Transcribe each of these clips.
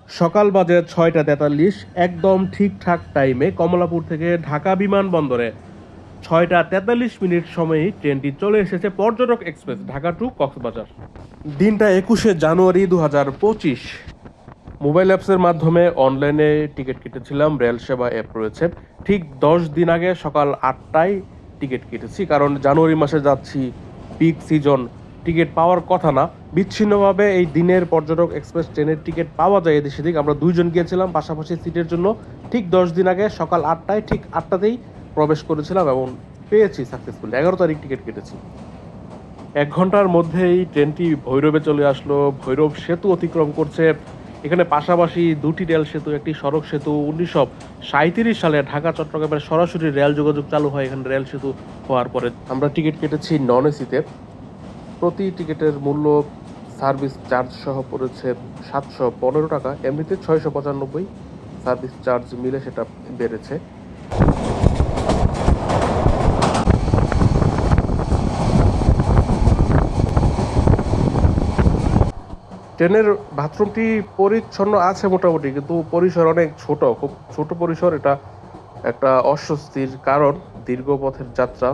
সকাল বাজে ৬টা ৪৩, একদম ঠিকঠাক টাইমে কমলাপুর থেকে ঢাকা বিমানবন্দরে ৬টা ৪৩ সময়ে ট্রেনটি চলে এসেছে পর্যটক এক্সপ্রেস ঢাকা টু কক্সবাজার। দিনটা ২১শে জানুয়ারি ২০২৫। মোবাইল অ্যাপসের মাধ্যমে অনলাইনে টিকিট কেটেছিলাম, রেল সেবা অ্যাপ রয়েছে। ঠিক ১০ দিন আগে সকাল ৮টায় টিকিট কেটেছি, কারণ জানুয়ারি মাসে যাচ্ছি, পিক সিজন, টিকিট পাওয়ার কথা না। বিচ্ছিন্নভাবে এই দিনের পর্যটক এক্সপ্রেস ট্রেনের টিকিট পাওয়া যায় এদিক সেদিক। আমরা দুইজন গিয়েছিলাম পাশাপাশি সিটের জন্য। ঠিক ১০ দিন আগে সকাল ৮টায়, ঠিক ৮টাতেই প্রবেশ করেছিলাম এবং পেয়েছি সাকসেসফুলি। ১১ তারিখ টিকিট কেটেছি। ১ ঘন্টার মধ্যেই ট্রেনটি ভৈরবে চলে আসলো। ভৈরব সেতু অতিক্রম করছে। এখানে পাশাপাশি দুটি রেল সেতু, একটি সড়ক সেতু। ১৯৩৭ সালে ঢাকা চট্টগ্রামের সরাসরি রেল যোগাযোগ চালু হয় এখানে রেল সেতু হওয়ার পরে। আমরা টিকিট কেটেছি নন এসিতে। প্রতি টিকিটের মূল্য সার্ভিস চার্জ সহ পড়েছে ৭১৫ টাকা, এমনিতে ৬৯৫। সার্ভিস চার্জ মিলে সেটা বেড়েছে। ট্রেনের বাথরুমটি পরিচ্ছন্ন আছে মোটামুটি, কিন্তু পরিসর অনেক ছোট, খুব ছোট পরিসর। এটা একটা অস্বস্তির কারণ দীর্ঘ পথের যাত্রা।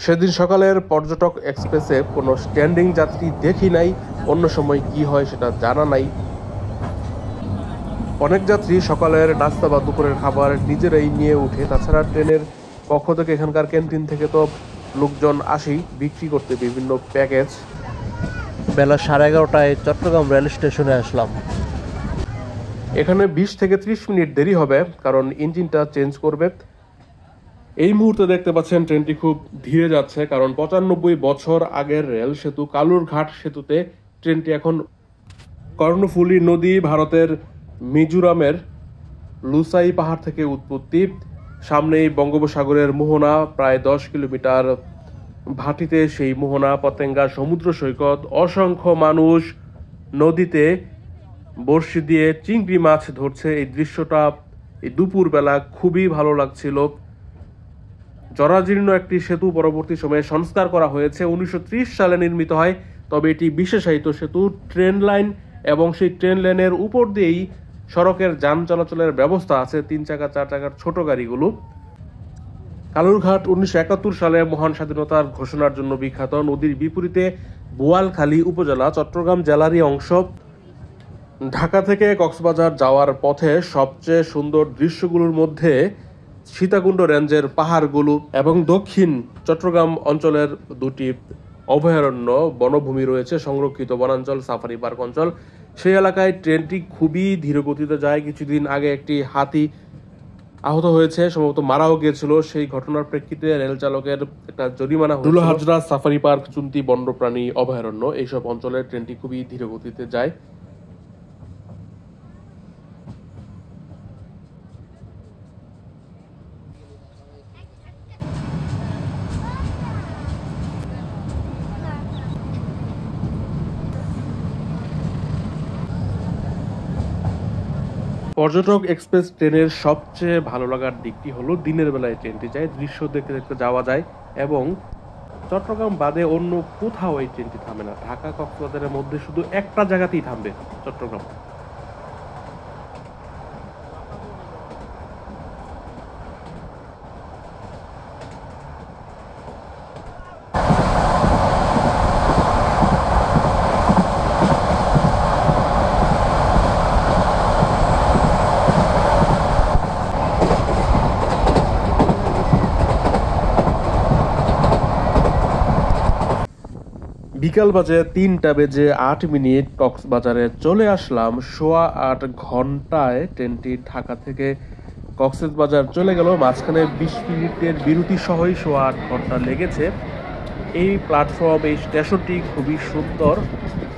সেদিন সকালের পর্যটক এক্সপ্রেসে কোনো স্ট্যান্ডিং যাত্রী দেখি নাই। অন্য সময় কি হয় সেটা জানা নাই। অনেক যাত্রী সকালের নাস্তা বা দুপুরের খাবার নিজেরাই নিয়ে উঠে। তাছাড়া ট্রেনের পক্ষ থেকে, এখানকার ক্যান্টিন থেকে তো লোকজন আসেই বিক্রি করতে বিভিন্ন প্যাকেজ। বেলা 11:30টায় চট্টগ্রাম রেল স্টেশনে আসলাম। এখানে ২০ থেকে ৩০ মিনিট দেরি হবে, কারণ ইঞ্জিনটা চেঞ্জ করবে। এই মুহূর্তে দেখতে পাচ্ছেন ট্রেনটি খুব ধীরে যাচ্ছে, কারণ ৯৫ বছর আগের রেল সেতু কালুরঘাট সেতুতে ট্রেনটি এখন। কর্ণফুলী নদী ভারতের মিজোরামের লুসাই পাহাড় থেকে উৎপত্তি। সামনেই বঙ্গোপসাগরের মোহনা, প্রায় ১০ কিলোমিটার। ভাটিতে সেই মোহনা, পতেঙ্গা সমুদ্র সৈকত, অসংখ্য মানুষ নদীতে বড়শি দিয়ে চিংড়ি মাছ ধরছে। এই দৃশ্যটা এই দুপুরবেলা খুবই ভালো লাগছিল। জরাজীর্ণ একটি সেতু পরবর্তী সময়ে সংস্কার করা হয়েছে। ১৯৩০ সালে নির্মিত হয়, তবে এটি বিশেষায়িত সেতু। ট্রেন লাইন এবং সেই ট্রেন লাইনের উপর দিয়েই সড়কের যান চলাচলের ব্যবস্থা আছে, ৩ চাকা ৪ চাকার ছোট গাড়িগুলো। কালুরঘাট ১৯৭১ সালে মহান স্বাধীনতার ঘোষণার জন্য বিখ্যাত। নদীর বিপরীতে বোয়ালখালী উপজেলা, চট্টগ্রাম জেলারই অংশ। ঢাকা থেকে কক্সবাজার যাওয়ার পথে সবচেয়ে সুন্দর দৃশ্যগুলোর মধ্যে সীতাকুণ্ড রেঞ্জের পাহাড়গুলো এবং দক্ষিণ চট্টগ্রাম অঞ্চলের দুটি অভয়ারণ্য বনভূমি রয়েছে, সংরক্ষিত বনাঞ্চল, সাফারি পার্ক অঞ্চল। সেই এলাকায় ট্রেনটি খুবই ধীর গতিতে যায়। কিছুদিন আগে একটি হাতি আহত হয়েছে, সম্ভবত মারাও গিয়েছিল। সেই ঘটনার প্রেক্ষিতে রেল চালকের একটা জরিমানা হয়েছিল। দুলহাজরা সাফারি পার্ক, চুন্তি বন্যপ্রাণী অভয়ারণ্য, এইসব অঞ্চলে ট্রেনটি খুবই ধীর গতিতে যায়। পর্যটক এক্সপ্রেস ট্রেনের সবচেয়ে ভালো লাগার দিকটি হলো দিনের বেলায় ট্রেনটি যায়, দৃশ্য দেখতে দেখতে যাওয়া যায় এবং চট্টগ্রাম বাদে অন্য কোথাও এই ট্রেনটি থামে না। ঢাকা কক্সবাজারের মধ্যে শুধু একটা জায়গাতেই থামবে, চট্টগ্রাম। বিকাল বাজে ৩টা ৮ কক্সবাজারে চলে আসলাম। ৮.৫ ঘন্টায় ট্রেনটি ঢাকা থেকে কক্সবাজার চলে গেল। মাঝখানে ২০ মিনিটের বিরতি সহই ৮.৫ ঘন্টা লেগেছে। এই প্ল্যাটফর্ম, এই স্টেশনটি খুবই সুন্দর।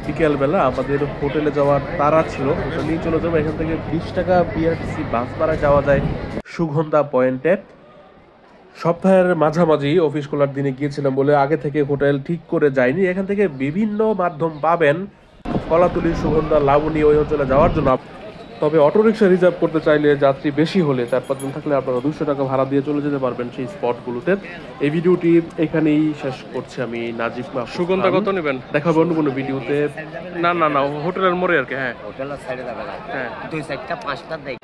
বিকেলবেলা আমাদের হোটেলে যাওয়ার তাড়া ছিল, হোটেলেই চলে যাবো। এখান থেকে ২০ টাকা বিআরটিসি বাস ভাড়ায় যাওয়া যায় সুগন্ধা পয়েন্টে। সপ্তাহের মাঝামাঝি অফিস খোলার দিনে গিয়েছিলাম বলে আগে থেকে হোটেল ঠিক করে যায়নি। এখান থেকে বিভিন্ন মাধ্যম পাবেন কলাতলী, সুগন্ধা, লাবণী ওই অঞ্চলে যাওয়ার জন্য। তবে অটোরিকশা রিজার্ভ করতে চাইলে যাত্রী বেশি হলে 4-5 জন থাকলে আপনারা 200 টাকা ভাড়া দিয়ে চলে যেতে পারবেন সেই স্পটগুলোতে। এই ভিডিওটি এখানেই শেষ করছি আমি, নাজিব মাহফুজ। সুগন্ধা কত নেবেন? দেখা হবে অন্য কোনো ভিডিওতে। না না না, হোটেলের মোড়ে আর কি। হ্যাঁ, হোটেলের সাইডে যাবে না, হ্যাঁ, 2 4টা 5টা দেখ।